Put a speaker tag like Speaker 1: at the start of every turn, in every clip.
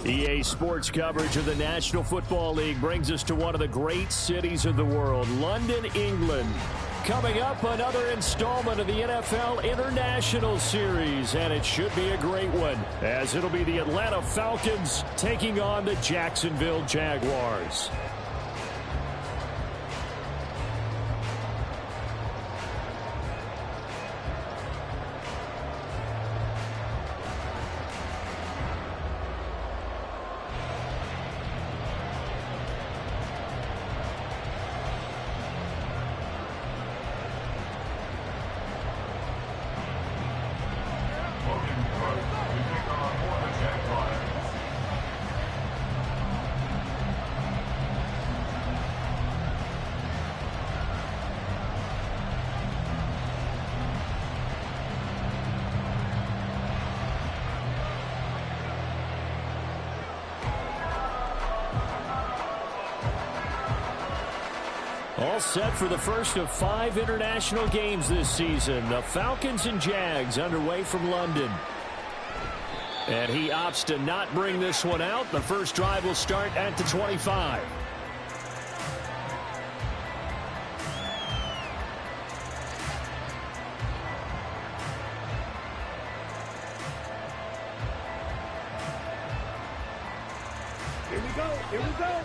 Speaker 1: EA Sports coverage of the National Football League brings us to one of the great cities of the world, London, England. Coming up, another installment of the NFL International Series, and it should be a great one, as it'll be the Atlanta Falcons taking on the Jacksonville Jaguars. All set for the first of 5 international games this season. The Falcons and Jags underway from London. And he opts to not bring this one out. The first drive will start at the 25.
Speaker 2: Here we go. Here we go.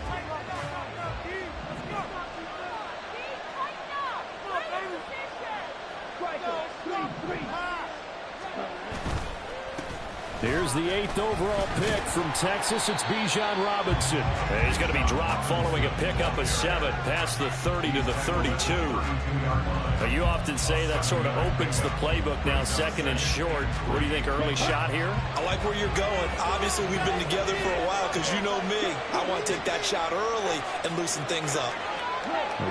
Speaker 1: Here's the 8th overall pick from Texas. It's Bijan Robinson.
Speaker 3: And he's going to be dropped following a pickup of 7 past the 30 to the 32. Now, you often say that sort of opens the playbook now, second and short. What do you think, early shot here?
Speaker 4: I like where you're going. Obviously, we've been together for a while because you know me. I want to take that shot early and loosen things up.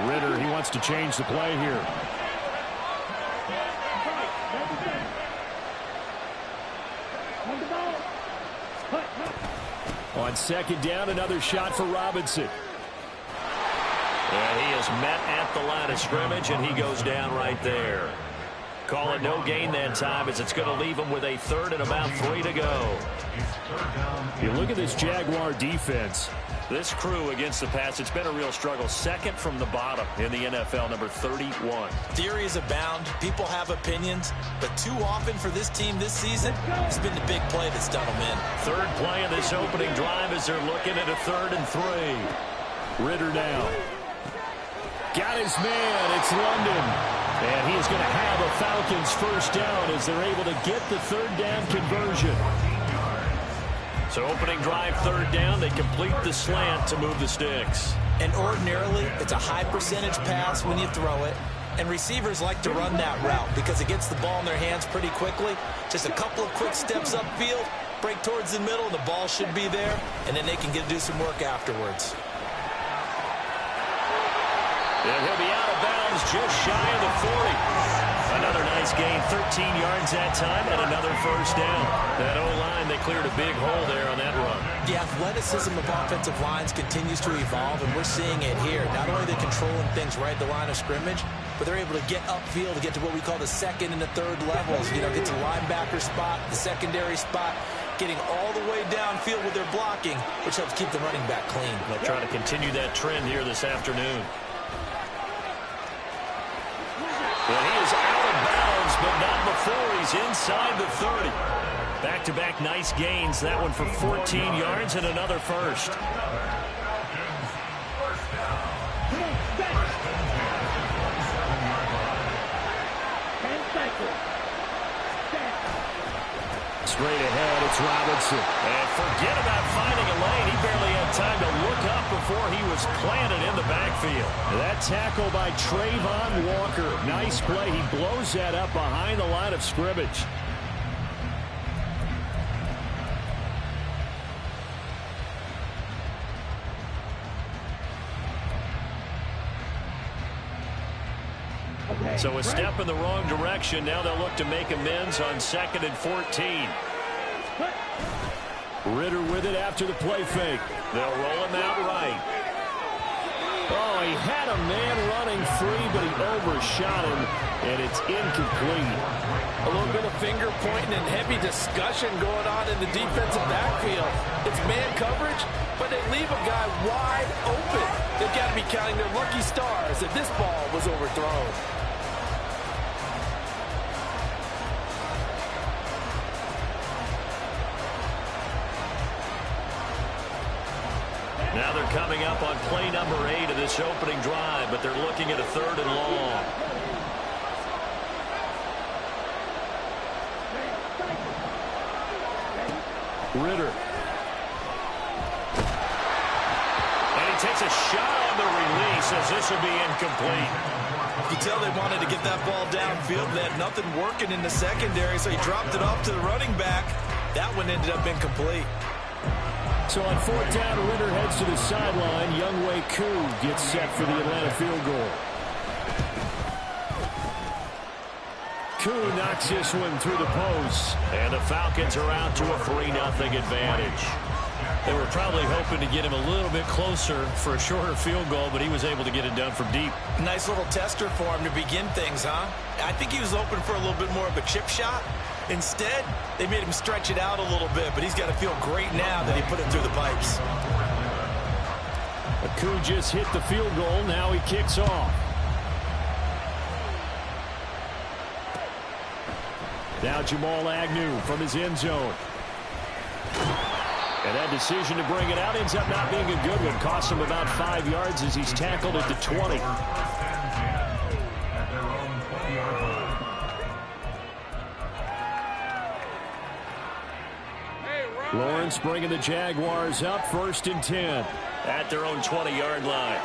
Speaker 1: Ridder, he wants to change the play here. On second down, another shot for Robinson.
Speaker 3: And he is met at the line of scrimmage, and he goes down right there. Call it no gain that time, as it's going to leave him with a third and about 3 to go.
Speaker 1: You look at this Jaguar defense.
Speaker 3: This crew against the pass, it's been a real struggle. Second from the bottom in the NFL, number 31.
Speaker 4: Theories abound. People have opinions. But too often for this team this season, it's been the big play that's done them in.
Speaker 3: Third play of this opening drive as they're looking at a 3rd and 3.
Speaker 1: Ridder now. Got his man. It's London. And he is going to have a Falcons first down as they're able to get the 3rd down conversion.
Speaker 3: So opening drive, 3rd down, they complete the slant to move the sticks.
Speaker 4: And ordinarily, it's a high percentage pass when you throw it. And receivers like to run that route because it gets the ball in their hands pretty quickly. Just a couple of quick steps upfield, break towards the middle, and the ball should be there. And then they can do some work afterwards.
Speaker 3: And he'll be out of bounds just shy of the 40. Another nice gain, 13 yards that time, and another first down. That O-line, they cleared a big hole there on that run.
Speaker 4: The athleticism of offensive lines continues to evolve, and we're seeing it here. Not only are they controlling things right at the line of scrimmage, but they're able to get upfield to get to what we call the 2nd and the 3rd levels. You know, get to the linebacker spot, the secondary spot, getting all the way downfield with their blocking, which helps keep the running back clean.
Speaker 3: They'll try to continue that trend here this afternoon. And he is out of bounds, but not before he's inside the 30. Back-to-back nice gains. That one for 14 yards and another first.
Speaker 1: Straight ahead, it's Robinson.
Speaker 3: And forget about finding a lane. He barely had time to look up before he was planted in the backfield.
Speaker 1: That tackle by Trayvon Walker. Nice play. He blows that up behind the line of scrimmage.
Speaker 3: So a step in the wrong direction. Now they'll look to make amends on 2nd and 14.
Speaker 1: Ridder with it after the play fake.
Speaker 3: They'll roll him out right.
Speaker 1: Oh, he had a man running free, but he overshot him, and it's incomplete.
Speaker 5: A little bit of finger pointing and heavy discussion going on in the defensive backfield. It's man coverage, but they leave a guy wide open. They've got to be counting their lucky stars that this ball was overthrown.
Speaker 3: Now they're coming up on play number 8 of this opening drive, but they're looking at a 3rd and long.
Speaker 1: Ritter.
Speaker 3: And he takes a shot on the release as this will be incomplete.
Speaker 4: You tell they wanted to get that ball downfield. They had nothing working in the secondary, so he dropped it off to the running back. That one ended up incomplete.
Speaker 1: So on 4th down, Ritter heads to the sideline. Younghoe Koo gets set for the Atlanta field goal. Koo knocks this one through the post.
Speaker 3: And the Falcons are out to a 3-0 advantage.
Speaker 6: They were probably hoping to get him a little bit closer for a shorter field goal, but he was able to get it done from deep.
Speaker 4: Nice little tester for him to begin things, huh? I think he was hoping for a little bit more of a chip shot. Instead, they made him stretch it out a little bit, but he's got to feel great now that he put it through the pipes.
Speaker 1: Koo just hit the field goal. Now he kicks off. Now Jamal Agnew from his end zone. And that decision to bring it out ends up not being a good one. Costs him about 5 yards as he's tackled at the 20. Lawrence bringing the Jaguars up 1st and 10.
Speaker 3: At their own 20-yard line.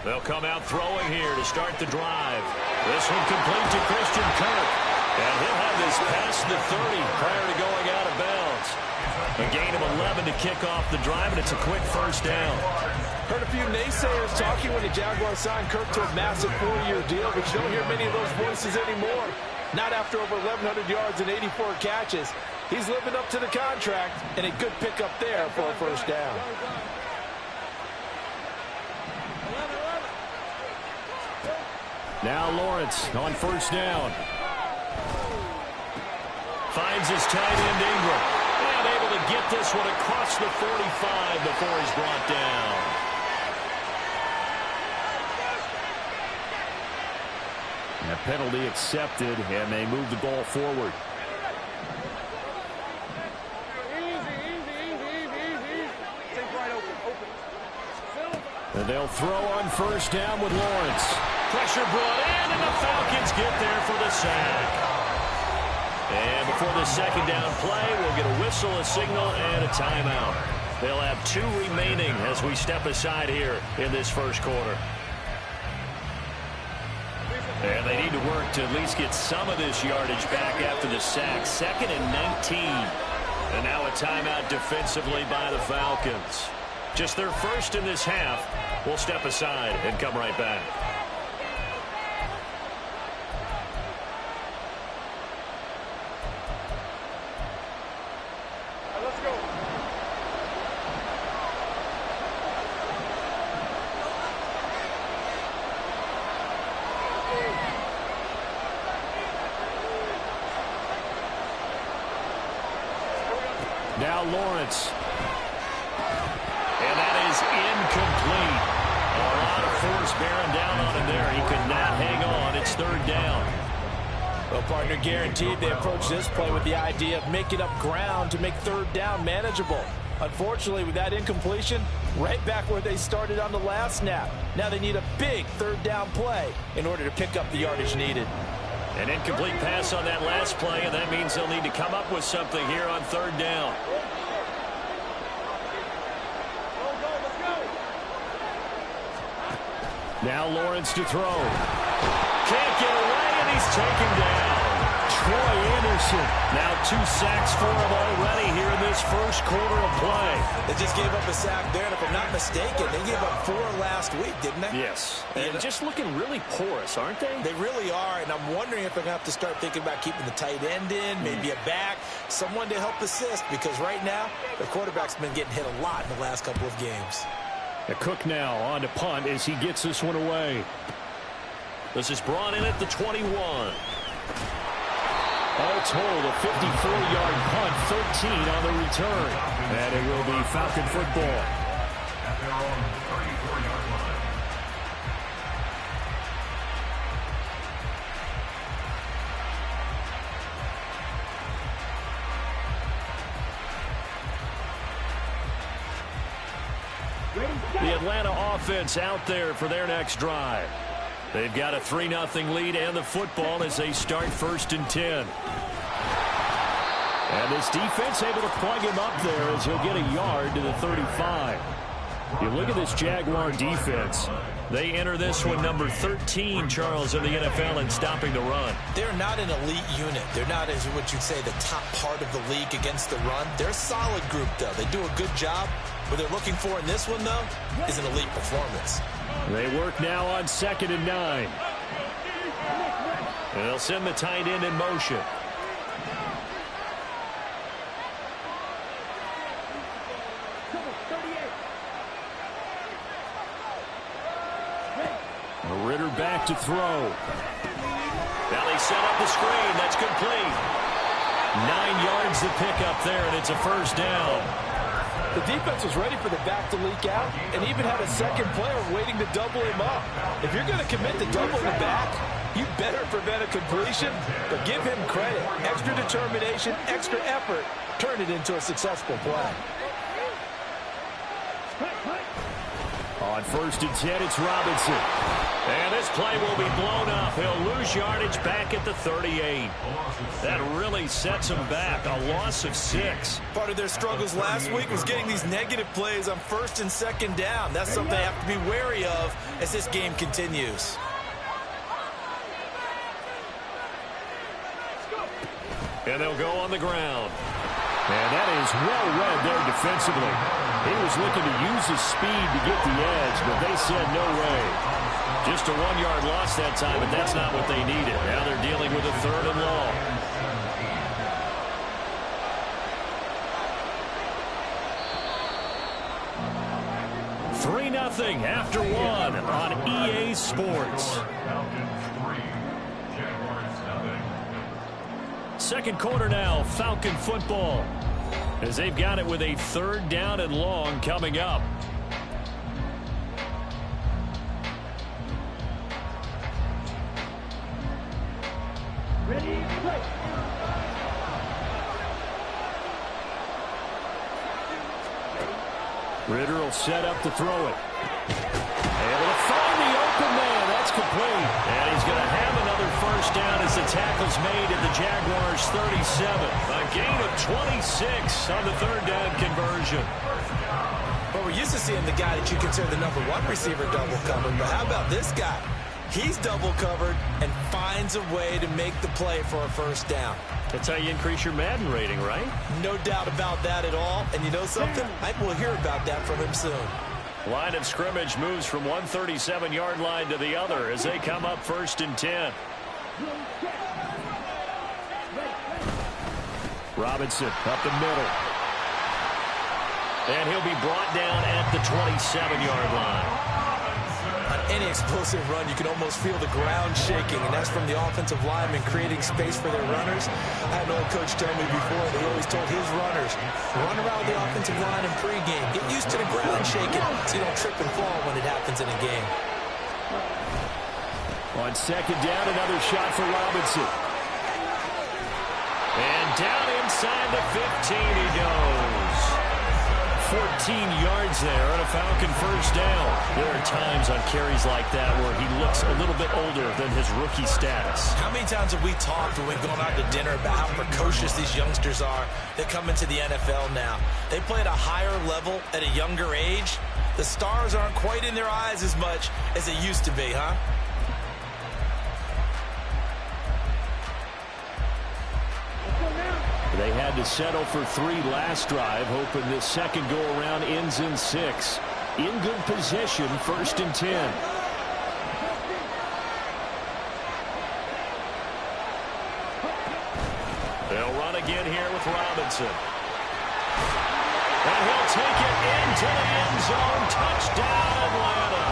Speaker 3: They'll come out throwing here to start the drive. This one complete to Christian Kirk. And he'll have this past the 30 prior to going out of bounds. A gain of 11 to kick off the drive, and it's a quick 1st down.
Speaker 5: Heard a few naysayers talking when the Jaguars signed Kirk to a massive 4-year deal, but you don't hear many of those voices anymore. Not after over 1,100 yards and 84 catches. He's living up to the contract, and a good pickup there for a 1st down.
Speaker 1: Now Lawrence on 1st down.
Speaker 3: Finds his tight end Ingram. And able to get this one across the 45 before he's brought down.
Speaker 1: And a penalty accepted, and they move the ball forward. And they'll throw on 1st down with Lawrence.
Speaker 3: Pressure brought in, and the Falcons get there for the sack. And before the 2nd down play, we'll get a whistle, a signal, and a timeout. They'll have 2 remaining as we step aside here in this 1st quarter. And they need to work to at least get some of this yardage back after the sack. 2nd and 19. And now a timeout defensively by the Falcons. Just their 1st in this half. We'll step aside and come right back.
Speaker 1: Now Lawrence. And that is incomplete. A lot of force bearing down on him there. He could not hang on. It's 3rd down.
Speaker 5: Well, partner, guaranteed they approach this play with the idea of making up ground to make 3rd down manageable. Unfortunately, with that incompletion, right back where they started on the last snap. Now they need a big 3rd down play in order to pick up the yardage needed.
Speaker 3: An incomplete pass on that last play, and that means they'll need to come up with something here on 3rd down.
Speaker 1: Now Lawrence to throw.
Speaker 3: Can't get away, and he's taken down.
Speaker 1: Troy Anderson.
Speaker 3: Now 2 sacks for him already here in this first quarter of play.
Speaker 5: They just gave up a sack there, and if I'm not mistaken, they gave up 4 last week, didn't they?
Speaker 3: Yes. And just looking really porous, aren't they?
Speaker 5: They really are, and I'm wondering if they're going to have to start thinking about keeping the tight end in, maybe a back, someone to help assist, because right now, the quarterback's been getting hit a lot in the last couple of games.
Speaker 1: Cook now on to punt as he gets this one away.
Speaker 3: This is brought in at the 21.
Speaker 1: All told, a 54-yard punt, 13 on the return. And it will be Falcon football. The Atlanta offense out there for their next drive. They've got a 3-0 lead and the football as they start 1st and 10. And this defense able to plug him up there as he'll get a yard to the 35. You look at this Jaguar defense. They enter this one number 13, Charles, in the NFL in stopping the run.
Speaker 5: They're not an elite unit. They're not, as what you'd say, the top part of the league against the run. They're a solid group, though. They do a good job. What they're looking for in this one, though, is an elite performance.
Speaker 1: They work now on 2nd and 9. And they'll send the tight end in motion. Ritter back to throw.
Speaker 3: Now they set up the screen. That's complete.
Speaker 1: 9 yards to pick up there, and it's a 1st down.
Speaker 5: The defense was ready for the back to leak out and even had a second player waiting to double him up. If you're going to commit to double the back, you better prevent a completion, but give him credit. Extra determination, extra effort, turn it into a successful play.
Speaker 1: On 1st and 10, it's Robinson.
Speaker 3: And this play will be blown up. He'll lose yardage back at the 38. That really sets him back. A loss of 6.
Speaker 5: Part of their struggles last week was getting these negative plays on 1st and 2nd down. That's something they have to be wary of as this game continues.
Speaker 1: And they'll go on the ground. And that is well read there defensively. He was looking to use his speed to get the edge, but they said no way. Just a 1-yard loss that time, but that's not what they needed. Now they're dealing with a 3rd and long. Nothing after 1 on EA Sports. 2nd quarter now, Falcon football, as they've got it with a 3rd down and long coming up.
Speaker 2: Ready, play.
Speaker 1: Ritter will set up to throw it. Able to find the open man. That's complete. And he's going to have another 1st down as the tackle's made at the Jaguars' 37. A gain of 26 on the 3rd down conversion.
Speaker 5: Well, we're used to seeing the guy that you consider the number 1 receiver double covered, but how about this guy? He's double covered and finds a way to make the play for a 1st down.
Speaker 1: That's how you increase your Madden rating, right?
Speaker 5: No doubt about that at all. And you know something? I will hear about that from him soon.
Speaker 1: Line of scrimmage moves from one 37-yard line to the other as they come up 1st and 10. Robinson up the middle. And he'll be brought down at the 27-yard line.
Speaker 5: On any explosive run, you can almost feel the ground shaking, and that's from the offensive linemen creating space for their runners. I had an old coach tell me before that he always told his runners, run around the offensive line in pregame. Get used to the ground shaking so you don't trip and fall when it happens in a game.
Speaker 1: On 2nd down, another shot for Robinson. And down inside the 15 he goes. 14 yards there on a Falcon 1st down. There are times on carries like that where he looks a little bit older than his rookie status.
Speaker 5: How many times have we talked when we've gone out to dinner about how precocious these youngsters are that come into the NFL now? They play at a higher level at a younger age. The stars aren't quite in their eyes as much as they used to be, huh?
Speaker 1: had to settle for 3 last drive, hoping this second go-around ends in 6. In good position, 1st and 10.
Speaker 3: They'll run again here with Robinson. And he'll take it into the end zone. Touchdown, Atlanta.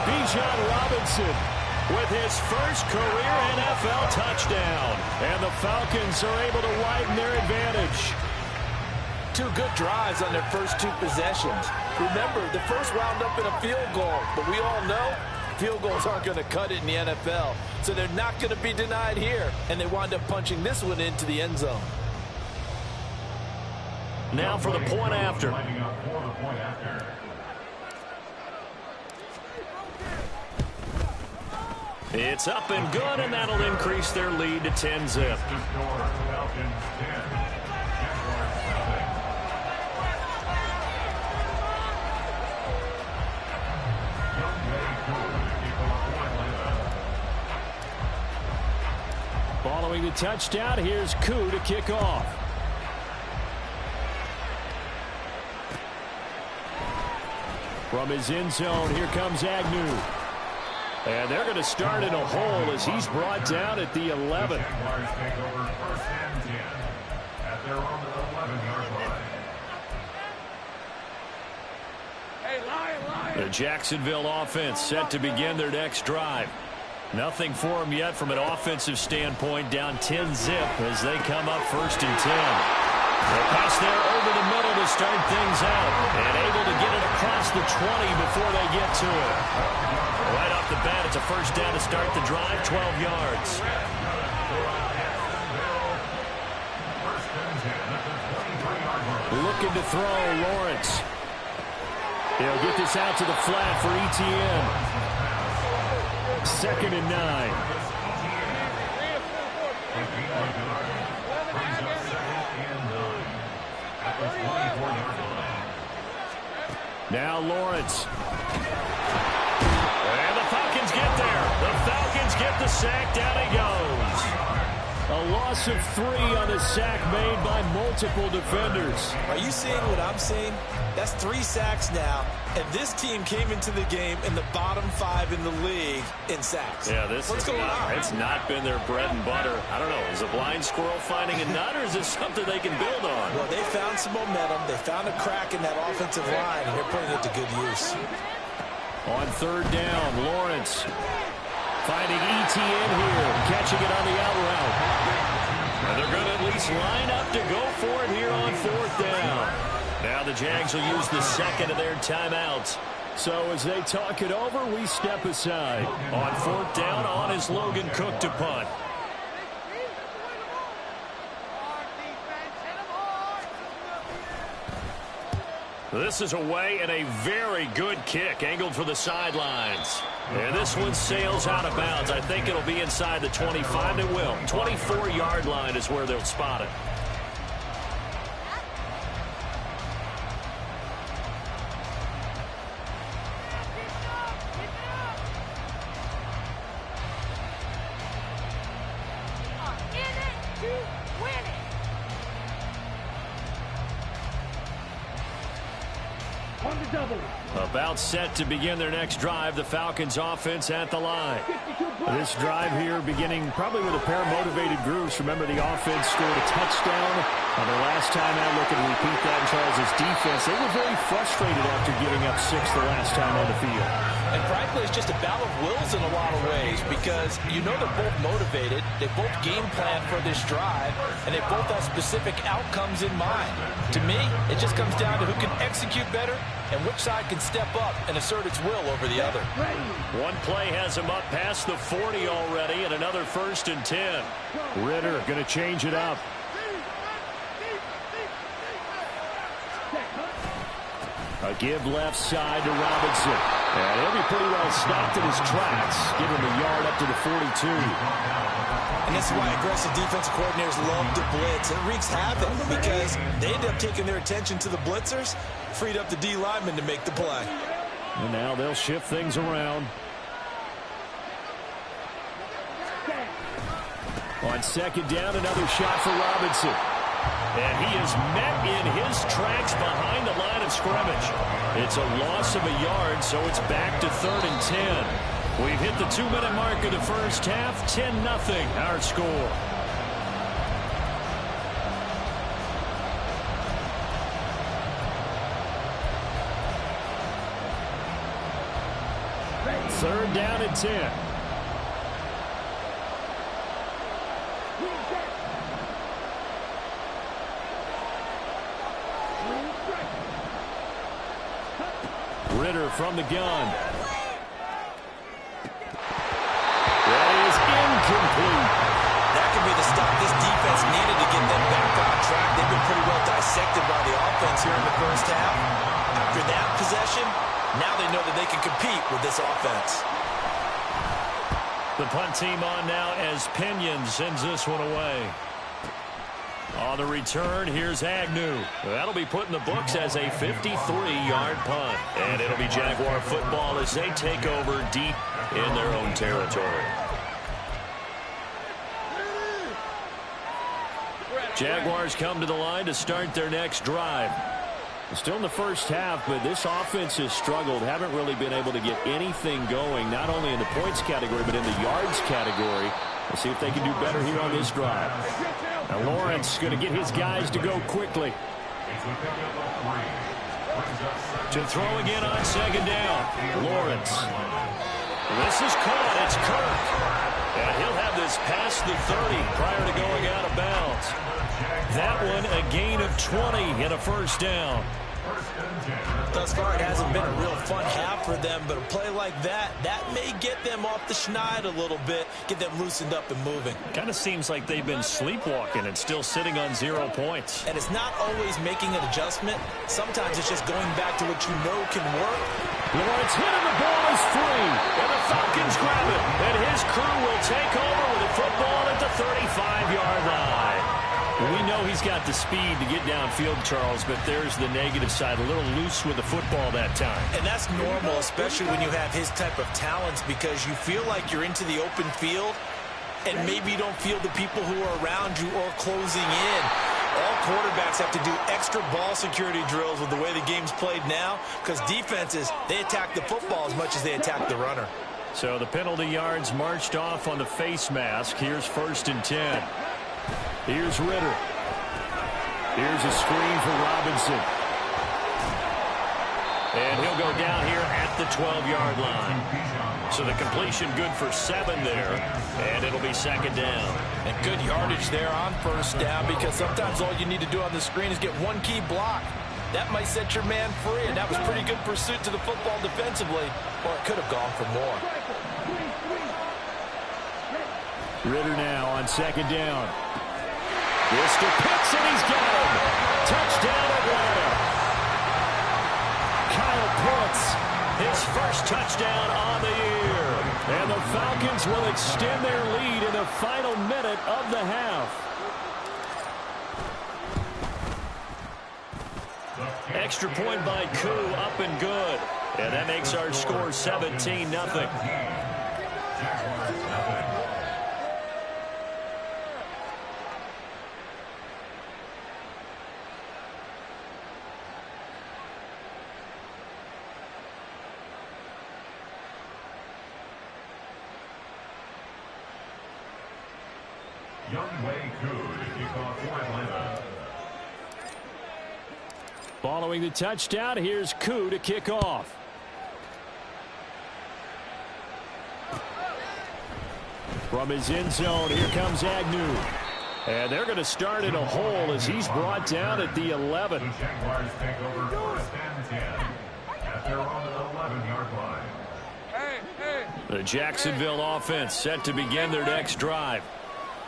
Speaker 1: Bijan Robinson with his first career NFL touchdown. And the Falcons are able to widen their advantage.
Speaker 5: 2 good drives on their first 2 possessions. Remember, the first wound up in a field goal, but we all know field goals aren't going to cut it in the NFL, so they're not going to be denied here, and they wind up punching this one into the end zone.
Speaker 3: Now for the point after. It's up and good, and that'll increase their lead to 10-zip.
Speaker 1: Following the touchdown, here's Koo to kick off. From his end zone, here comes Agnew. And they're going to start in a hole as he's brought down at the 11. The Jacksonville offense set to begin their next drive. Nothing for them yet from an offensive standpoint, down 10-zip as they come up 1st and 10. The pass there over the middle to start things out, and able to get it across the 20 before they get to it. Right off the bat, it's a 1st down to start the drive, 12 yards. Looking to throw, Lawrence. He'll get this out to the flat for Etienne. 2nd and 9. Now Lawrence.
Speaker 3: And the Falcons get there. The Falcons get the sack. Down he goes.
Speaker 1: A loss of 3 on the sack made by multiple defenders.
Speaker 4: Are you seeing what I'm seeing? That's 3 sacks now, and this team came into the game in the bottom 5 in the league in sacks.
Speaker 3: Yeah,
Speaker 4: what's going on?
Speaker 3: It's not been their bread and butter. I don't know. Is a blind squirrel finding a nut, or is this something they can build on?
Speaker 4: Well, they found some momentum. They found a crack in that offensive line, and they're putting it to good use.
Speaker 1: On 3rd down, Lawrence finding Etienne here, catching it on the out route.
Speaker 3: And they're going to at least line up to go for it here on 4th down. Now the Jags will use the 2nd of their timeouts.
Speaker 1: So as they talk it over, we step aside.
Speaker 3: On 4th down, on is Logan Cook to punt. This is away and a very good kick, angled for the sidelines. And this one sails out of bounds. I think it'll be inside the 25. It will. 24-yard line is where they'll spot it.
Speaker 1: About set to begin their next drive, the Falcons offense at the line. This drive here beginning probably with a pair of motivated groups. Remember, the offense scored a touchdown on their last time out. Looking to repeat that in Charles' defense. They were very frustrated after giving up 6 the last time on the field.
Speaker 5: And frankly, it's just a battle of wills in a lot of ways because you know they're both motivated, they both game plan for this drive, and they both have specific outcomes in mind. To me, it just comes down to who can execute better and which side can step up and assert its will over the other.
Speaker 3: One play has him up past the 40 already, and another 1st and 10.
Speaker 1: Ritter going to change it up. A give left side to Robinson. And he'll be pretty well stopped in his tracks. Give him a yard up to the 42.
Speaker 4: And this is why aggressive defensive coordinators love to blitz. It wreaks havoc because they end up taking their attention to the blitzers, freed up the D lineman to make the play.
Speaker 1: And now they'll shift things around. On 2nd down, another shot for Robinson.
Speaker 3: And he is met in his tracks behind the line of scrimmage. It's a loss of a yard, so it's back to 3rd and 10. We've hit the 2-minute mark of the first half. 10-0 our score.
Speaker 1: Third down and 10. Ritter from the gun. That is incomplete.
Speaker 4: That could be the stop this defense needed to get them back on track. They've been pretty well dissected by the offense here in the first half. After that possession, now they know that they can compete with this offense.
Speaker 3: The punt team on now as Pinion sends this one away. On the return, here's Agnew. That'll be put in the books as a 53-yard punt. And it'll be Jaguar football as they take over deep in their own territory. Jaguars come to the line to start their next drive.
Speaker 1: Still in the first half, but this offense has struggled. Haven't really been able to get anything going, not only in the points category, but in the yards category. We'll see if they can do better here on this drive. Now Lawrence going to get his guys to go quickly.
Speaker 3: To throw again on second down. Lawrence. This is caught. It's Kirk. And he'll have this past the 30 prior to going out of bounds. That one a gain of 20 and a first down.
Speaker 4: Thus far, it hasn't been a real fun half for them, but a play like that may get them off the schneid a little bit, get them loosened up and moving.
Speaker 3: Kind of seems like they've been sleepwalking and still sitting on 0 points.
Speaker 4: And it's not always making an adjustment. Sometimes it's just going back to what you know can work.
Speaker 1: Lawrence hit and the ball is free.
Speaker 3: And the Falcons grab it. And his crew will take over with the football at the 35-yard line. We know he's got the speed to get downfield, Charles, but there's the negative side. A little loose with the football that time.
Speaker 4: And that's normal, especially when you have his type of talents, because you feel like you're into the open field, and maybe you don't feel the people who are around you or closing in. All quarterbacks have to do extra ball security drills with the way the game's played now, because defenses, they attack the football as much as they attack the runner.
Speaker 3: So the penalty yards marched off on the face mask. Here's 1st and 10.
Speaker 1: Here's Ritter. Here's a screen for Robinson.
Speaker 3: And he'll go down here at the 12-yard line. So the completion good for 7 there. And it'll be 2nd down.
Speaker 5: And good yardage there on 1st down, because sometimes all you need to do on the screen is get one key block. That might set your man free, and that was pretty good pursuit to the football defensively. Or it could have gone for more.
Speaker 1: Ritter now on 2nd down. This to Pitts, and he's got him. Touchdown, Atlanta.
Speaker 3: Kyle Pitts, his first touchdown on the year.
Speaker 1: And the Falcons will extend their lead in the final minute of the half.
Speaker 3: Extra point by Koo, up and good. And that makes our score 17-0.
Speaker 7: Younghoe Koo to kick off for Atlanta.
Speaker 1: Following the touchdown, here's Koo to kick off. From his end zone, here comes Agnew. And they're going to start in a hole as he's brought down at the 11.
Speaker 7: The Jaguars take over 1st and 10 at their own 11-yard line.
Speaker 3: The Jacksonville offense set to begin their next drive.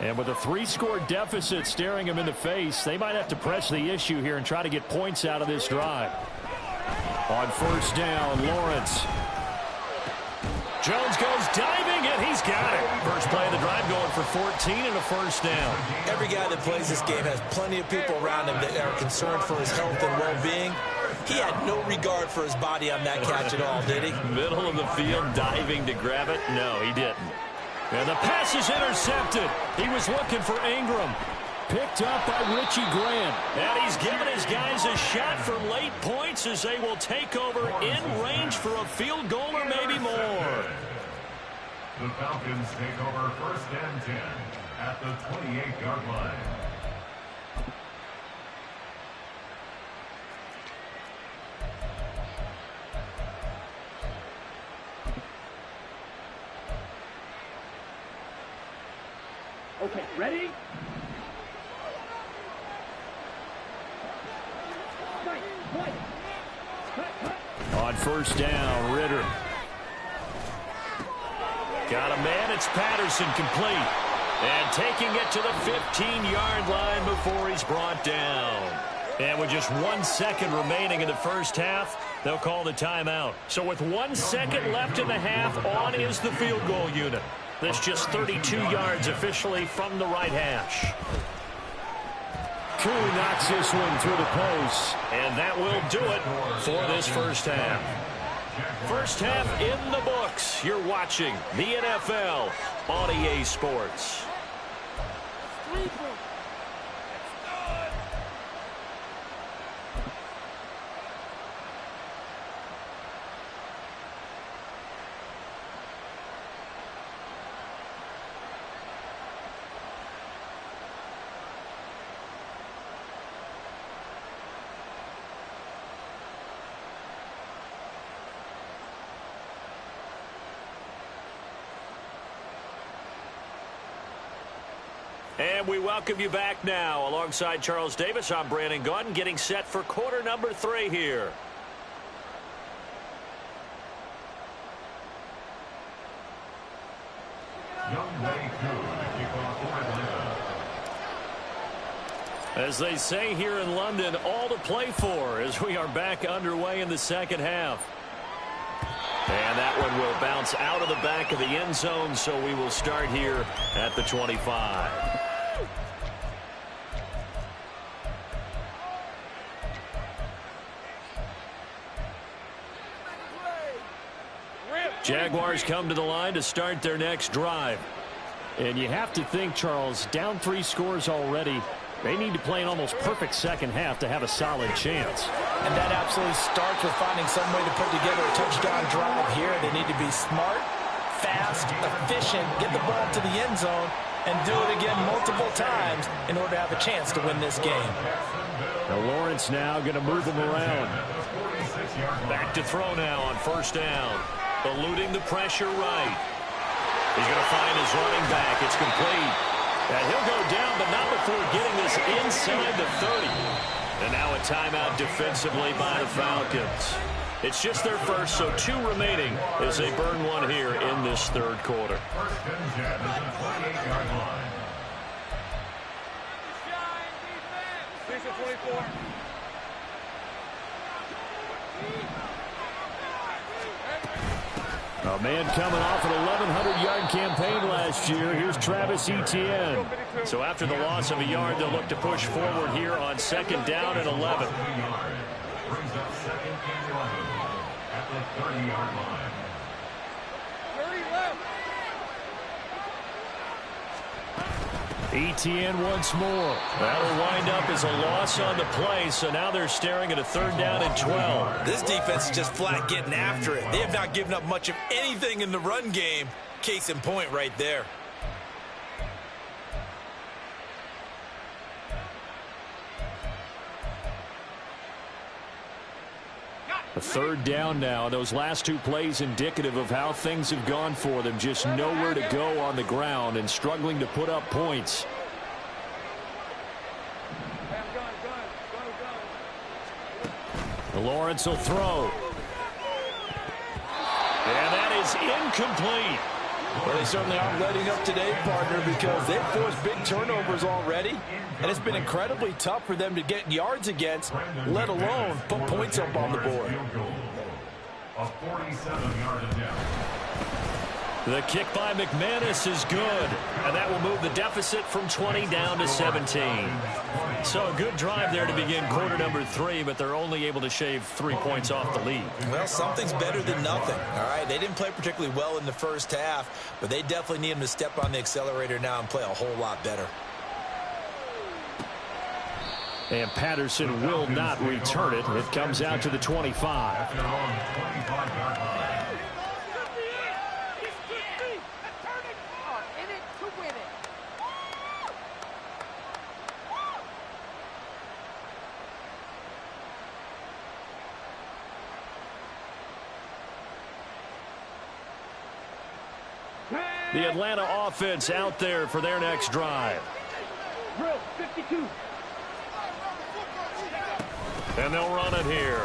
Speaker 1: And with a 3-score deficit staring him in the face, they might have to press the issue here and try to get points out of this drive. On 1st down, Lawrence.
Speaker 3: Jones goes diving, and he's got it. First play of the drive going for 14 and a 1st down.
Speaker 4: Every guy that plays this game has plenty of people around him that are concerned for his health and well-being. He had no regard for his body on that catch at all, did he?
Speaker 3: Middle of the field, diving to grab it. No, he didn't. And the pass is intercepted. He was looking for Ingram.
Speaker 1: picked up by Richie Grant.
Speaker 3: And he's given his guys a shot for late points as they will take over in range for a field goal or maybe more.
Speaker 7: The Falcons take over 1st and 10 at the 28-yard line.
Speaker 2: Okay, ready?
Speaker 1: On 1st down, Ritter.
Speaker 3: Got a man, it's Patterson, complete. And taking it to the 15-yard line before he's brought down. And with just 1 second remaining in the first half, they'll call the timeout. So with 1 second left in the half, on is the field goal unit. That's just 32 yards officially from the right hash.
Speaker 1: Koo knocks this one through the post.
Speaker 3: And that will do it for this first half. First half in the books. You're watching the NFL on EA Sports. And we welcome you back now. Alongside Charles Davis, I'm Brandon Gaudin, getting set for quarter number 3 here. As they say here in London, all to play for as we are back underway in the second half. And that one will bounce out of the back of the end zone, so we will start here at the 25.
Speaker 1: Jaguars come to the line to start their next drive. And you have to think, Charles, down 3 scores already. They need to play an almost perfect second half to have a solid chance.
Speaker 5: And that absolutely starts with finding some way to put together a touchdown drive here. They need to be smart, fast, efficient, get the ball to the end zone, and do it again multiple times in order to have a chance to win this game.
Speaker 1: Now Lawrence now going to move him around.
Speaker 3: Back to throw now on 1st down. Eluding the pressure right. He's going to find his running back. It's complete. And he'll go down, but not before getting this inside the 30. And now a timeout defensively by the Falcons. It's just their first, so 2 remaining as they burn one here in this 3rd quarter.
Speaker 7: 1st and 10 at the 28-yard line.
Speaker 1: A man coming off an 1,100-yard campaign last year. Here's Travis Etienne.
Speaker 3: So after the loss of a yard, they'll look to push forward here on 2nd down and 11.
Speaker 7: Brings up 2nd and 11 at the 30-yard line.
Speaker 2: 30 left.
Speaker 1: Etienne once more.
Speaker 3: That'll wind up as a loss on the play, so now they're staring at a 3rd down and 12.
Speaker 4: This defense is just flat getting after it. They have not given up much of anything in the run game. Case in point right there.
Speaker 1: A 3rd down now. Those last 2 plays indicative of how things have gone for them. Just nowhere to go on the ground and struggling to put up points. Lawrence will throw.
Speaker 3: And that is incomplete.
Speaker 5: Well, they certainly aren't letting up today, partner, because they've forced big turnovers already. And it's been incredibly tough for them to get yards against, let alone put points up on the board.
Speaker 7: A 47-yard attempt.
Speaker 3: The kick by McManus is good. And that will move the deficit from 20 down to 17. So a good drive there to begin quarter number 3, but they're only able to shave 3 points off the lead.
Speaker 4: Well, something's better than nothing, all right? They didn't play particularly well in the first half, but they definitely need them to step on the accelerator now and play a whole lot better.
Speaker 1: And Patterson will not return it. It comes out to the 25. The Atlanta offense out there for their next drive.
Speaker 2: Drill 52.
Speaker 1: And they'll run it here.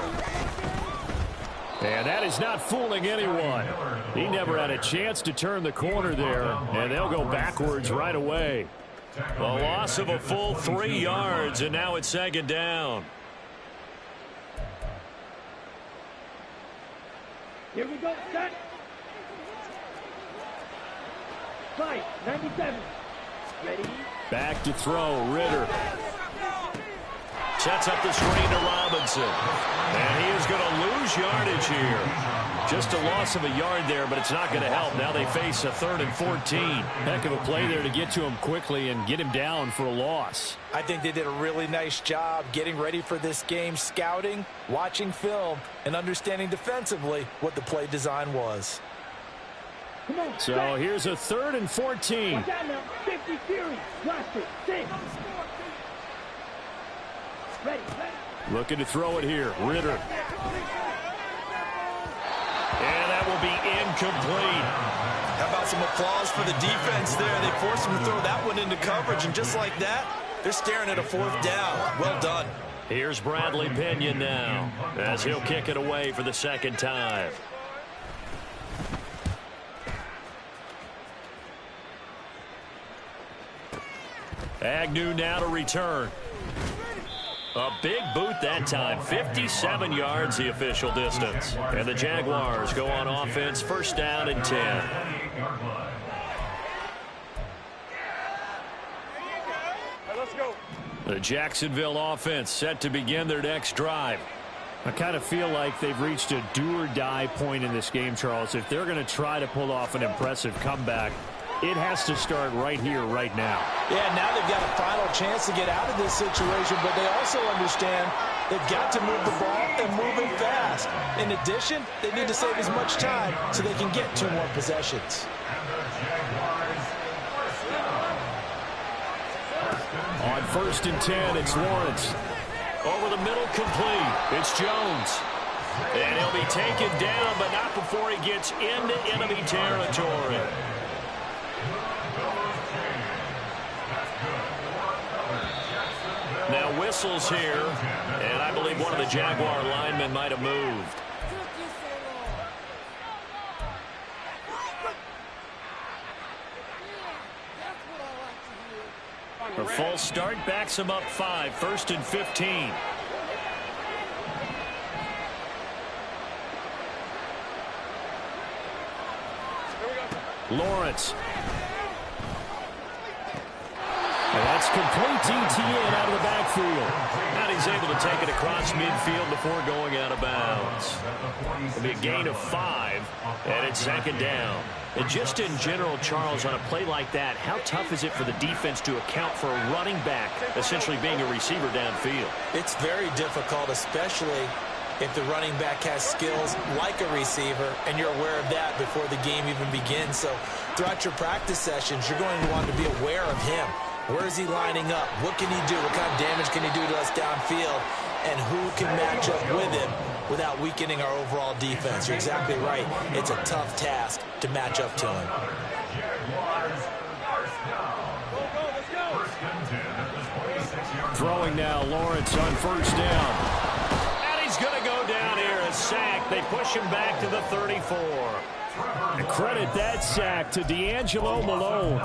Speaker 1: And that is not fooling anyone. He never had a chance to turn the corner there, and they'll go backwards right away.
Speaker 3: A loss of a full 3 yards, and now it's second down.
Speaker 2: Here we go, set. 97. Ready?
Speaker 1: Back to throw, Ritter.
Speaker 3: Sets up the screen to Robinson. And he is going to lose yardage here.
Speaker 1: Just a loss of a yard there, but it's not going to help. Now they face a 3rd and 14. Heck of a play there to get to him quickly and get him down for a loss.
Speaker 5: I think they did a really nice job getting ready for this game, scouting, watching film, and understanding defensively what the play design was.
Speaker 2: Come on,
Speaker 1: so
Speaker 2: set.
Speaker 1: Here's a 3rd and 14.
Speaker 2: Watch out now. 50 series. Blast it. 6. Ready.
Speaker 1: Looking to throw it here. Ritter.
Speaker 3: And that will be incomplete.
Speaker 5: How about some applause for the defense there? They forced him to throw that one into coverage, and just like that, they're staring at a 4th down. Well done.
Speaker 3: Here's Bradley Pinion now as he'll kick it away for the second time. Agnew now to return. A big boot that time. 57 yards the official distance. And the Jaguars go on offense, first down and 10.
Speaker 2: Let's go.
Speaker 1: The Jacksonville offense set to begin their next drive. I kind of feel like they've reached a do-or-die point in this game, Charles. If they're going to try to pull off an impressive comeback, it has to start right here, right now.
Speaker 5: Yeah, now they've got a final chance to get out of this situation, but they also understand they've got to move the ball and move it fast. In addition, they need to save as much time so they can get 2 more possessions.
Speaker 1: On 1st and 10, it's Lawrence.
Speaker 3: Over the middle, complete. It's Jones. And he'll be taken down, but not before he gets into enemy territory. Now whistles here, and I believe one of the Jaguar linemen might have moved. A false start backs him up 5, 1st and 15.
Speaker 1: Lawrence. And that's complete DTN out of the backfield.
Speaker 3: And he's able to take it across midfield before going out of bounds. It'll be a gain of 5, and it's second down. And just in general, Charles, on a play like that, how tough is it for the defense to account for a running back essentially being a receiver downfield?
Speaker 5: It's very difficult, especially if the running back has skills like a receiver, and you're aware of that before the game even begins. So throughout your practice sessions, you're going to want to be aware of him. Where is he lining up? What can he do? What kind of damage can he do to us downfield? And who can match up with him without weakening our overall defense? You're exactly right. It's a tough task to match up to him.
Speaker 1: Throwing now, Lawrence on 1st down.
Speaker 3: And he's going to go down here, a sack. They push him back to the 34.
Speaker 1: And credit that sack to D'Angelo Malone.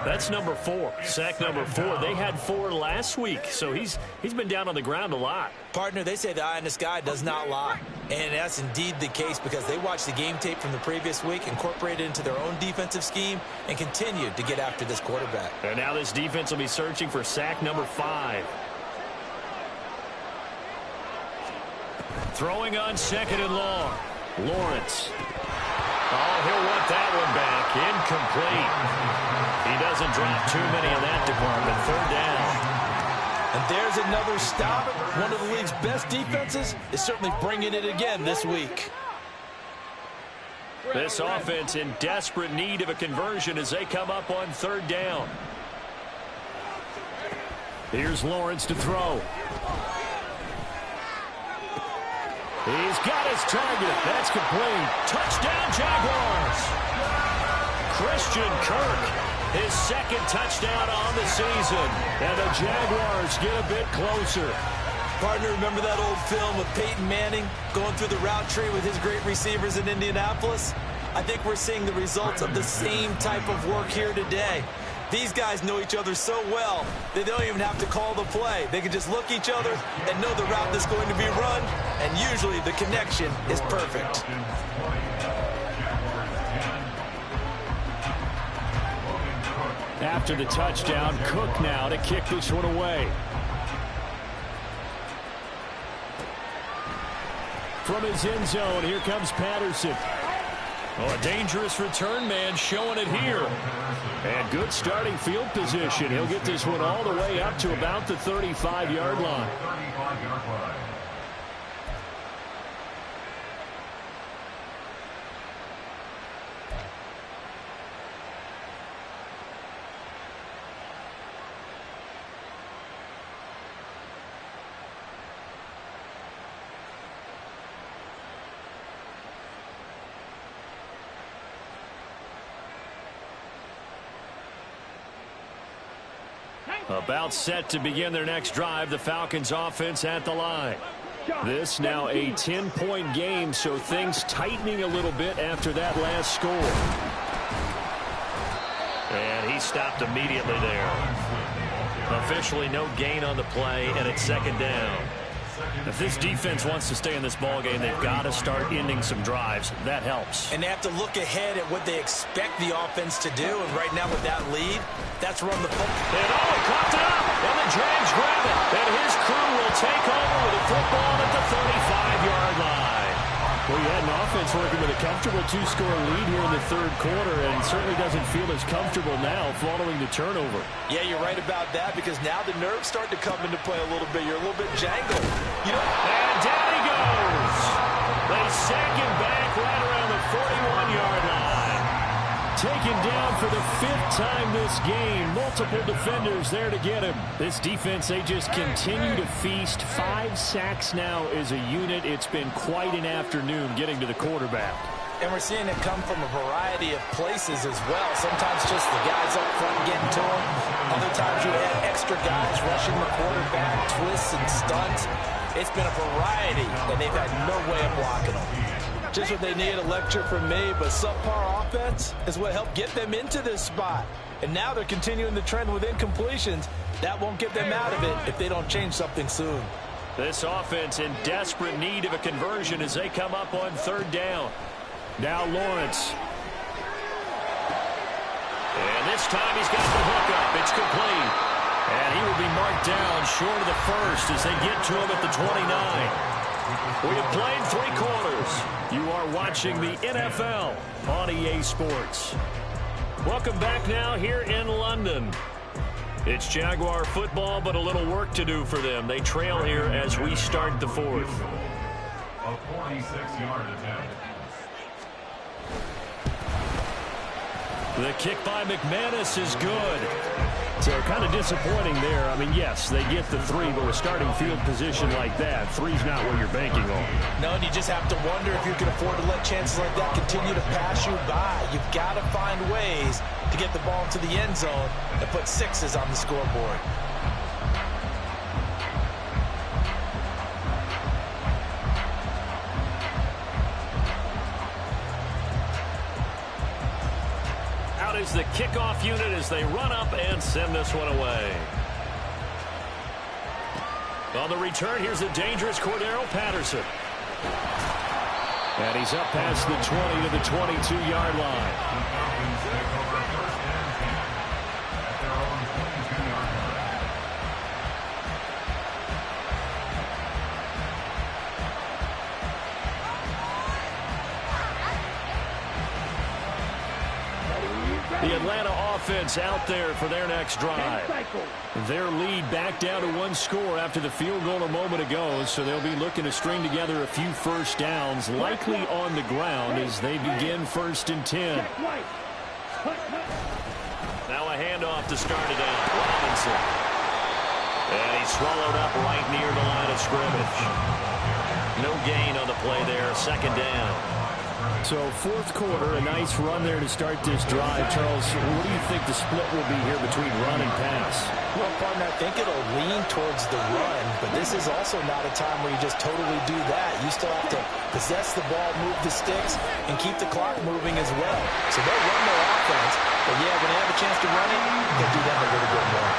Speaker 3: That's number 4, sack number 4. They had 4 last week, so he's been down on the ground a lot.
Speaker 5: Partner, they say the eye in the sky does not lie. And that's indeed the case because they watched the game tape from the previous week, incorporated it into their own defensive scheme, and continued to get after this quarterback.
Speaker 3: And now this defense will be searching for sack number 5. Throwing on 2nd and long. Lawrence. Oh, he'll want that one back. Incomplete. He doesn't drop too many in that department. 3rd down.
Speaker 5: And there's another stop. One of the league's best defenses is certainly bringing it again this week.
Speaker 1: This offense in desperate need of a conversion as they come up on third down. Here's Lawrence to throw. He's got his target. That's complete. Touchdown, Jaguars. Christian Kirk, his second touchdown on the season. And the Jaguars get a bit closer.
Speaker 5: Partner, remember that old film of Peyton Manning going through the route tree with his great receivers in Indianapolis? I think we're seeing the results of the same type of work here today. These guys know each other so well that they don't even have to call the play. They can just look each other and know the route that's going to be run, and usually the connection is perfect.
Speaker 1: After the touchdown, Cook now to kick this one away. From his end zone, here comes Patterson. Oh, a dangerous return man showing it here. And good starting field position. He'll get this one all the way up to about the 35-yard line. About set to begin their next drive, the Falcons offense at the line. This now a 10-point game, so things tightening a little bit after that last score.
Speaker 3: And he stopped immediately there. Officially no gain on the play, and it's second down.
Speaker 1: If this defense wants to stay in this ballgame, they've got to start ending some drives. That helps.
Speaker 4: And they have to look ahead at what they expect the offense to do. And right now with that lead, that's run the football.
Speaker 1: And oh, he coughed it up. And the Jags grab it. And his crew will take over with a football at the 35-yard line. Well, you had an offense working with a comfortable two-score lead here in the third quarter, and certainly doesn't feel as comfortable now following the turnover.
Speaker 5: Yeah, you're right about that, because now the nerves start to come into play a little bit. You're a little bit jangled.
Speaker 1: And down he goes. They sack him back right around the 41-yard line. Taken down for the fifth time this game. Multiple defenders there to get him. This defense, they just continue to feast. 5 sacks now as a unit. It's been quite an afternoon getting to the quarterback.
Speaker 5: And we're seeing it come from a variety of places as well. Sometimes just the guys up front getting to him. Other times you have extra guys rushing the quarterback, twists and stunts. It's been a variety, and they've had no way of blocking them. Just what they need, a lecture from me, but subpar offense is what helped get them into this spot. And now they're continuing the trend with incompletions. That won't get them out of it if they don't change something soon.
Speaker 1: This offense in desperate need of a conversion as they come up on third down. Now Lawrence. And this time he's got the hook up. It's complete. And he will be marked down short of the first as they get to him at the 29. We have played 3 quarters. You are watching the NFL on EA Sports. Welcome back now here in London. It's Jaguar football, but a little work to do for them. They trail here as we start the fourth.
Speaker 7: A 46-yard attempt.
Speaker 1: The kick by McManus is good. So kind of disappointing there. I mean, yes, they get the 3, but with starting field position like that, 3's not what you're banking on.
Speaker 5: No, and you just have to wonder if you can afford to let chances like that continue to pass you by. You've got to find ways to get the ball into the end zone and put 6s on the scoreboard.
Speaker 1: Is the kickoff unit as they run up and send this one away. On the return, here's the dangerous Cordero Patterson. And he's up past the 20 to the 22-yard line. The Atlanta offense out there for their next drive. Their lead back down to 1 score after the field goal a moment ago, so they'll be looking to string together a few first downs, likely on the ground as they begin 1st and 10.
Speaker 3: Now a handoff to start it out. Robinson. And he's swallowed up right near the line of scrimmage. No gain on the play there, 2nd down.
Speaker 1: So 4th quarter, a nice run there to start this drive. Charles, what do you think the split will be here between run and pass?
Speaker 4: Well, partner, I think it'll lean towards the run, but this is also not a time where you just totally do that. You still have to possess the ball, move the sticks, and keep the clock moving as well. So they'll run their offense, but yeah, when they have a chance to run it, they'll do that a little bit more.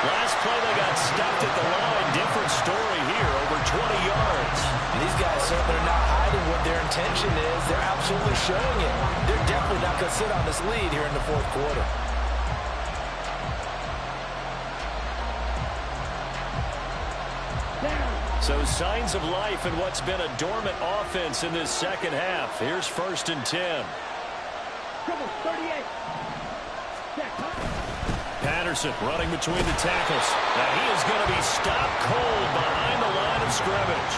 Speaker 3: Last play, they got stuffed at the line. Different story here, over 20 yards.
Speaker 4: And these guys certainly are not hiding what their intention is. They're absolutely showing it. They're definitely not going to sit on this lead here in the 4th quarter.
Speaker 1: So signs of life in what's been a dormant offense in this 2nd half. Here's 1st and 10. Patterson running between the tackles. Now he is going to be stopped cold behind the line of scrimmage.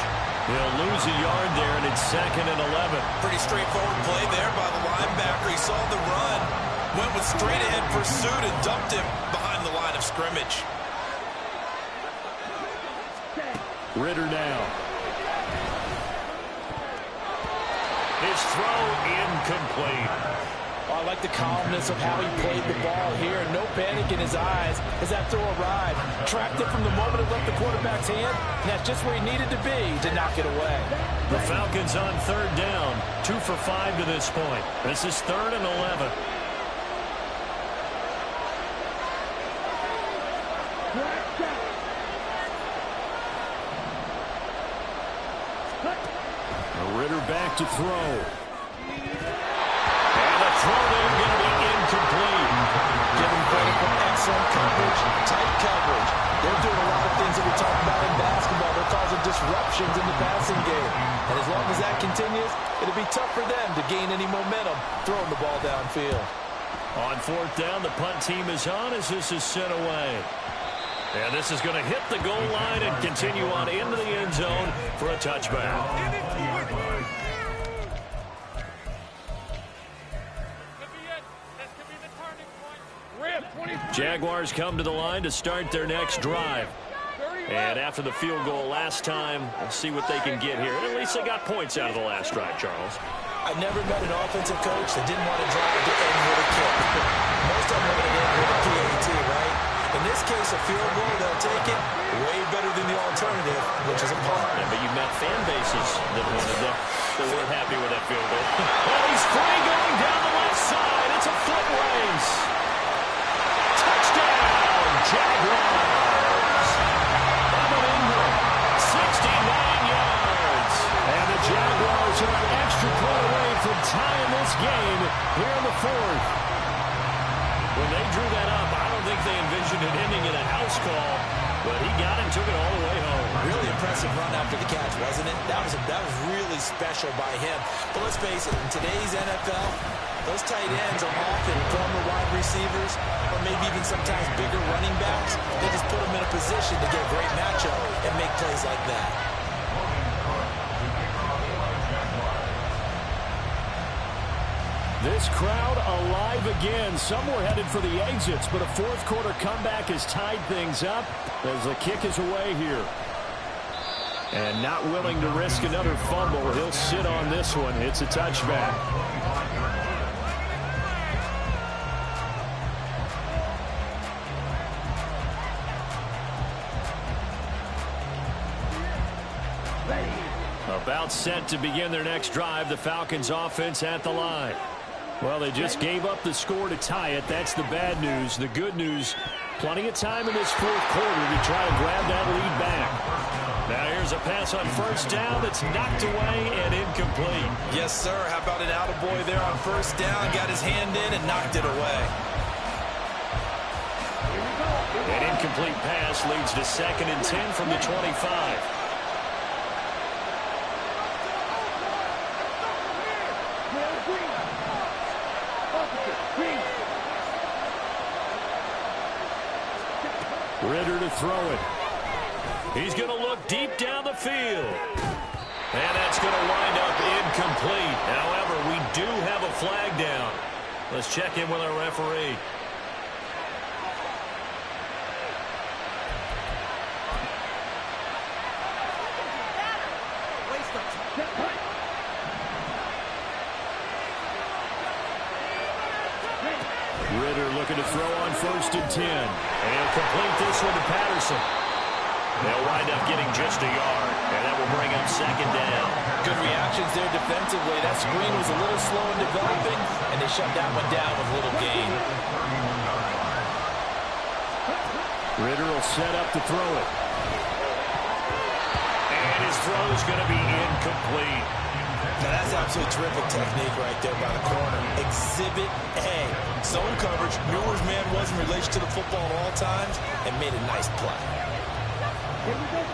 Speaker 1: He'll lose a yard there, and it's 2nd and 11.
Speaker 8: Pretty straightforward play there by the linebacker. He saw the run, went with straight-ahead pursuit, and dumped him behind the line of scrimmage.
Speaker 1: Ritter now. His throw incomplete.
Speaker 5: I like the calmness of how he played the ball here. No panic in his eyes as that throw arrived. Tracked it from the moment it left the quarterback's hand, and that's just where he needed to be to knock it away.
Speaker 1: The Falcons on 3rd down. 2 for 5 to this point. This is 3rd and 11. Ritter back to throw. And the throw there going to be incomplete.
Speaker 4: Give him credit for excellent coverage, tight coverage. They're doing a lot of things that we talk about in basketball. They're causing disruptions in the passing game. And as long as that continues, it'll be tough for them to gain any momentum throwing the ball downfield.
Speaker 1: On 4th down, the punt team is on as this is sent away. And this is going to hit the goal line and continue on into the end zone for a touchback. Jaguars come to the line to start their next drive. And after the field goal last time, we'll see what they can get here. At least they got points out of the last drive, Charles.
Speaker 4: I've never met an offensive coach that didn't want to drive to end with a kick. Most of them are going to end with a PAT, right? In this case, a field goal, they'll take it way better than the alternative, which is a punt.
Speaker 1: Yeah, but you met fan bases that wanted that. They weren't happy with that field goal. Oh, he's free going down the left side. It's a foot race. Touchdown, Jaguars. Evan Ingram, 69 yards. And the Jaguars are an extra point away from tying this game here in the 4th. When they drew that up, I don't think they envisioned it ending in a house call, but he got it and took it all the way home.
Speaker 4: Really impressive run after the catch, wasn't it? That was really special by him. But let's face it, in today's NFL, those tight ends are often former wide receivers or maybe even sometimes bigger running backs. They just put them in a position to get a great matchup and make plays like that.
Speaker 1: This crowd alive again. Some were headed for the exits, but a 4th quarter comeback has tied things up as the kick is away here. And not willing to risk another fumble, he'll sit on this one. It's a touchback. About set to begin their next drive, the Falcons offense at the line. Well, they just gave up the score to tie it. That's the bad news. The good news, plenty of time in this 4th quarter to try to grab that lead back. Now here's a pass on 1st down that's knocked away and incomplete.
Speaker 8: Yes, sir. How about an attaboy there on 1st down? Got his hand in and knocked it away.
Speaker 1: An incomplete pass leads to 2nd and 10 from the 25. Ridder to throw it.
Speaker 3: He's going to look deep down the field. And that's going to wind up incomplete. However, we do have a flag down. Let's check in with our referee.
Speaker 1: Ridder looking to throw on 1st and 10.
Speaker 3: And he'll complete this one to Patterson. They'll wind up getting just a yard, and that will bring up 2nd down.
Speaker 5: Good reactions there defensively. That screen was a little slow in developing, and they shut that one down with little gain.
Speaker 1: Ridder will set up to throw it.
Speaker 3: And his throw is going to be incomplete.
Speaker 4: Now that's absolutely terrific technique right there by the corner. Exhibit A. Zone coverage, knew where his man was in relation to the football at all times, and made a nice play.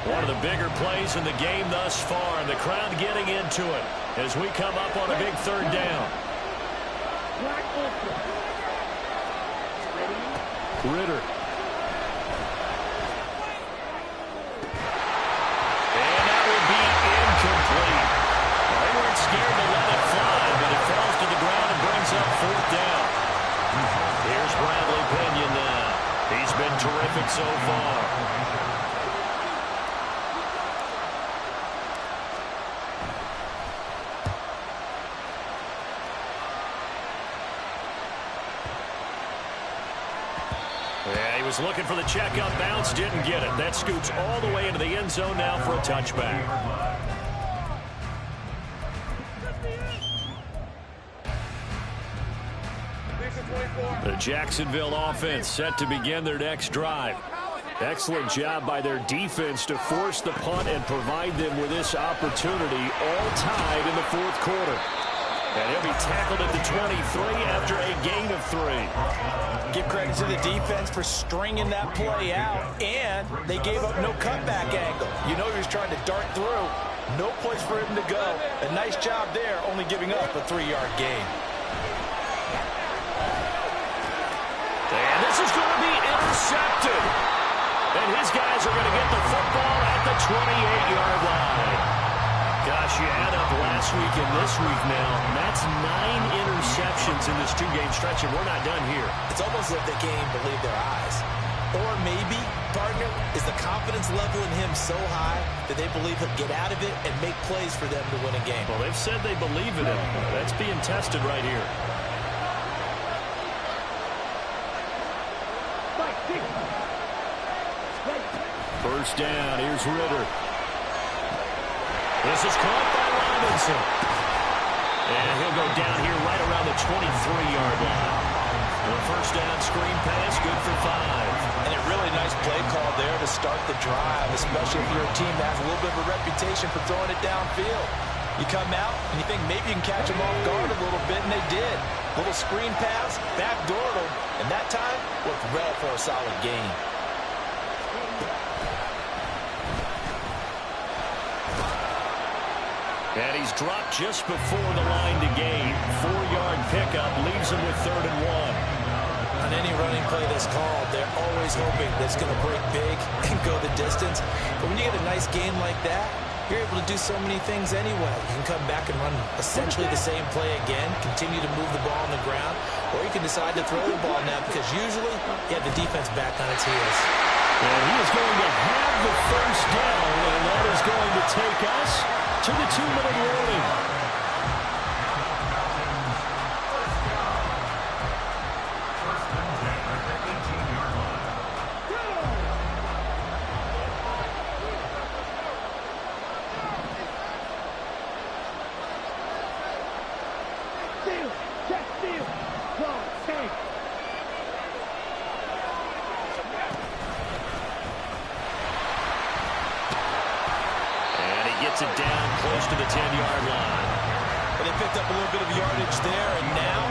Speaker 3: One of the bigger plays in the game thus far, and the crowd getting into it as we come up on a big 3rd down.
Speaker 1: Ridder.
Speaker 3: And that will be incomplete. They weren't scared to let it fly, but it falls to the ground and brings up 4th down. Here's Bradley Pinion now. He's been terrific so far. Yeah, he was looking for the check-up bounce, didn't get it. That scoots all the way into the end zone now for a touchback. The Jacksonville offense set to begin their next drive. Excellent job by their defense to force the punt and provide them with this opportunity, all tied in the 4th quarter. And he'll be tackled at the 23 after a gain of 3.
Speaker 5: Give credit to the defense for stringing that play out, and they gave up no cutback angle. You know he was trying to dart through. No place for him to go. A nice job there, only giving up a 3-yard gain.
Speaker 3: And this is going to be intercepted. And his guys are going to get the football at the 28-yard line. Gosh, you add up last week and this week now, and that's 9 interceptions in this 2-game stretch, and we're not done here.
Speaker 4: It's almost as if they can't even believe their eyes. Or maybe, partner, is the confidence level in him so high that they believe he'll get out of it and make plays for them to win a game.
Speaker 3: Well, they've said they believe in him. That's being tested right here.
Speaker 1: First down, here's Ridder.
Speaker 3: This is caught by Robinson. And he'll go down here right around the 23-yard line. The first down screen pass, good for 5.
Speaker 5: And a really nice play call there to start the drive, especially if you're a team that has a little bit of a reputation for throwing it downfield. You come out and you think maybe you can catch them off guard a little bit, and they did. Little screen pass, backdoored them, and that time worked well for a solid gain.
Speaker 3: And he's dropped just before the line to gain. 4-yard pickup leaves him with 3rd and 1.
Speaker 4: On any running play that's called, they're always hoping that it's going to break big and go the distance. But when you get a nice game like that, you're able to do so many things anyway. You can come back and run essentially the same play again, continue to move the ball on the ground, or you can decide to throw the ball now because usually you have the defense back on its heels.
Speaker 1: And he is going to have the first down, and that is going to take us to the 2-minute warning.
Speaker 3: It down close to the 10-yard line.
Speaker 8: And they picked up a little bit of yardage there, and now,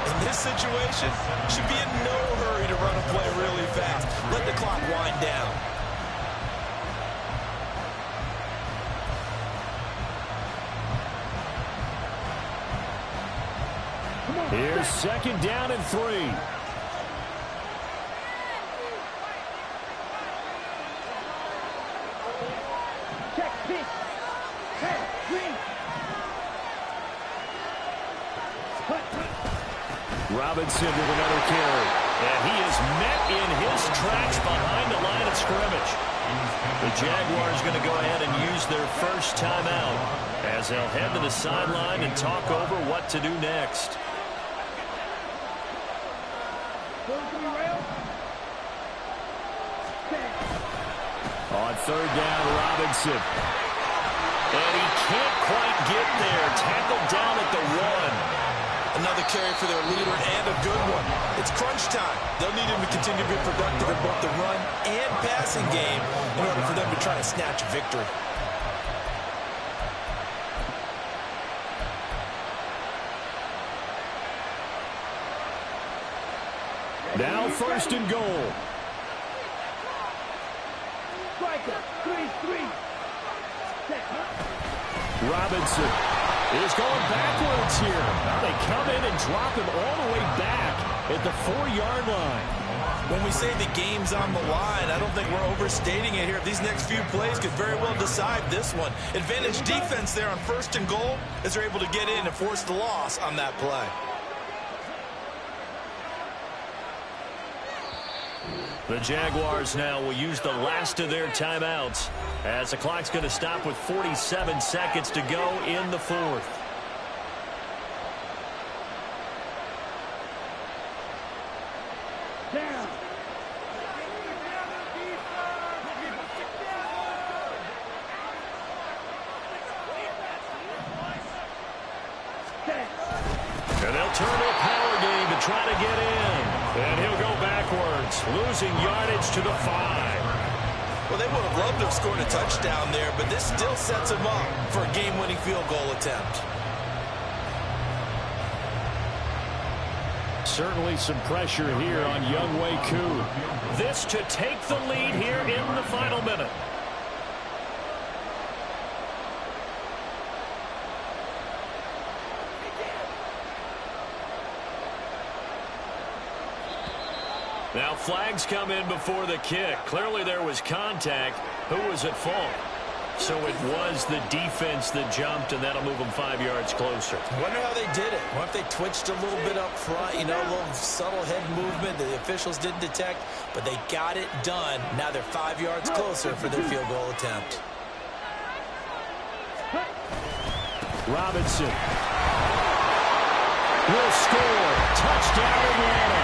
Speaker 8: in this situation, should be in no hurry to run a play really fast. Let the clock wind down.
Speaker 1: Here's 2nd down and 3.
Speaker 2: Pitch. Pass. Green.
Speaker 1: Robinson with another carry.
Speaker 3: And he is met in his tracks behind the line of scrimmage. The Jaguars going to go ahead and use their first timeout as they'll head to the sideline and talk over what to do next.
Speaker 1: On third down, Robinson.
Speaker 3: And he can't quite get there. Tackled down at the 1.
Speaker 8: Another carry for their leader and a good one. It's crunch time. They'll need him to continue to be productive in both the run and passing game in order for them to try to snatch a victory.
Speaker 1: Now first and goal.
Speaker 2: Striker. 3-3.
Speaker 1: Robinson is going backwards here. Now they come in and drop him all the way back at the 4-yard line.
Speaker 8: When we say the game's on the line, I don't think we're overstating it here. These next few plays could very well decide this one. Advantage defense there on first and goal as they're able to get in and force the loss on that play.
Speaker 3: The Jaguars now will use the last of their timeouts as the clock's going to stop with 47 seconds to go in the fourth.
Speaker 2: Down.
Speaker 3: And they'll turn to a power game to try to get in. And he'll go backwards, losing yardage to the 5.
Speaker 8: Well, they would have loved to have scored a touchdown there, but this still sets them up for a game-winning field goal attempt.
Speaker 1: Certainly some pressure here on Younghoe Koo.
Speaker 3: This to take the lead here in the final minute. Now flags come in before the kick. Clearly there was contact. Who was at fault? So it was the defense that jumped, and that'll move them 5 yards closer.
Speaker 4: Wonder how they did it. What if they twitched a little bit up front, you know, a little subtle head movement that the officials didn't detect, but they got it done. Now they're 5 yards closer for their field goal attempt.
Speaker 1: Robinson will score. Touchdown, Atlanta.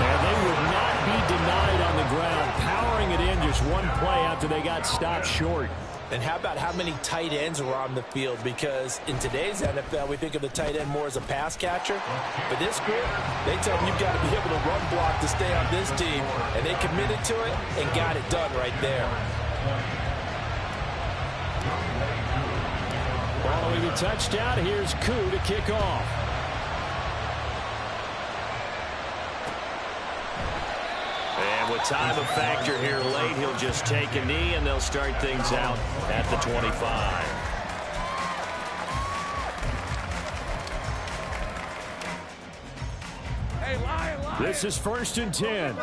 Speaker 1: And they would not be denied on the ground, powering it in just one play after they got stopped short.
Speaker 4: And how about how many tight ends were on the field? Because in today's NFL, we think of the tight end more as a pass catcher. But this group, they tell them you've got to be able to run block to stay on this team. And they committed to it and got it done right there.
Speaker 1: Following the touchdown, here's Koo to kick off.
Speaker 3: And with time a factor here late, he'll just take a knee, and they'll start things out at the 25.
Speaker 1: This is first and 10.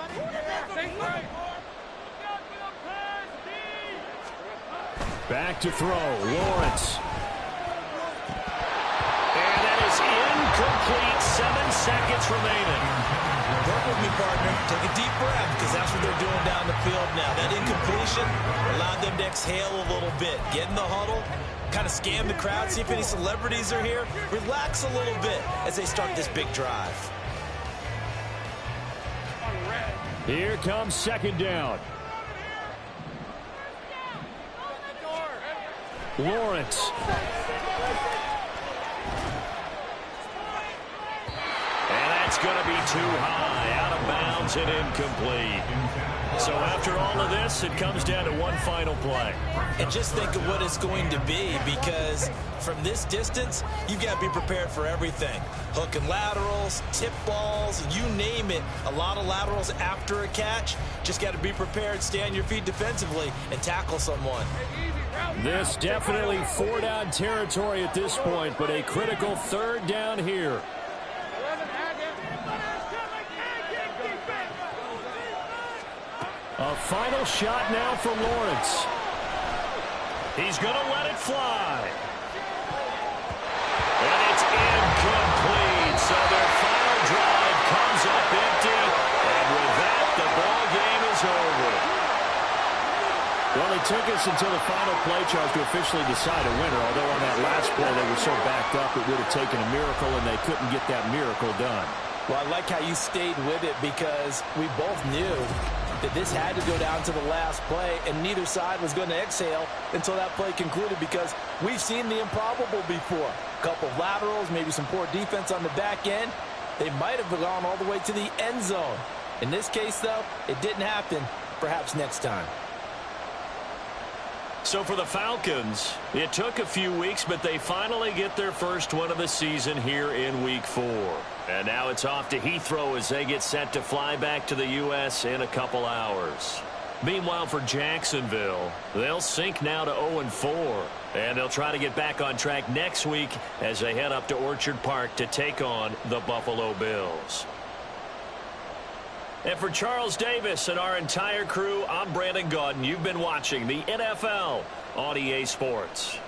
Speaker 1: Back to throw, Lawrence.
Speaker 3: And that is incomplete. 7 seconds remaining.
Speaker 4: Work with me, partner. Take a deep breath, because that's what they're doing down the field now. That incompletion allowed them to exhale a little bit. Get in the huddle, kind of scan the crowd, see if any celebrities are here. Relax a little bit as they start this big drive.
Speaker 1: Here comes second down. Lawrence.
Speaker 3: And that's going to be too high, out of bounds and incomplete. So after all of this, it comes down to one final play.
Speaker 4: And just think of what it's going to be, because from this distance, you've got to be prepared for everything. Hook and laterals, tip balls, you name it. A lot of laterals after a catch. Just got to be prepared, stay on your feet defensively, and tackle someone.
Speaker 1: This definitely 4-down territory at this point, but a critical third down here. A final shot now for Lawrence.
Speaker 3: He's going to let it fly. And it's incomplete. So their final drive comes up empty. And with that, the ball game is over.
Speaker 1: Well, it took us until the final play charge to officially decide a winner, although on that last play they were so backed up it would have taken a miracle, and they couldn't get that miracle done.
Speaker 5: Well, I like how you stayed with it because we both knew that this had to go down to the last play, and neither side was going to exhale until that play concluded because we've seen the improbable before. A couple of laterals, maybe some poor defense on the back end. They might have gone all the way to the end zone. In this case, though, it didn't happen. Perhaps next time.
Speaker 3: So for the Falcons, it took a few weeks, but they finally get their first win of the season here in Week 4. And now it's off to Heathrow as they get set to fly back to the U.S. in a couple hours. Meanwhile, for Jacksonville, they'll sink now to 0-4. And they'll try to get back on track next week as they head up to Orchard Park to take on the Buffalo Bills. And for Charles Davis and our entire crew, I'm Brandon Gaudin. You've been watching the NFL on EA Sports.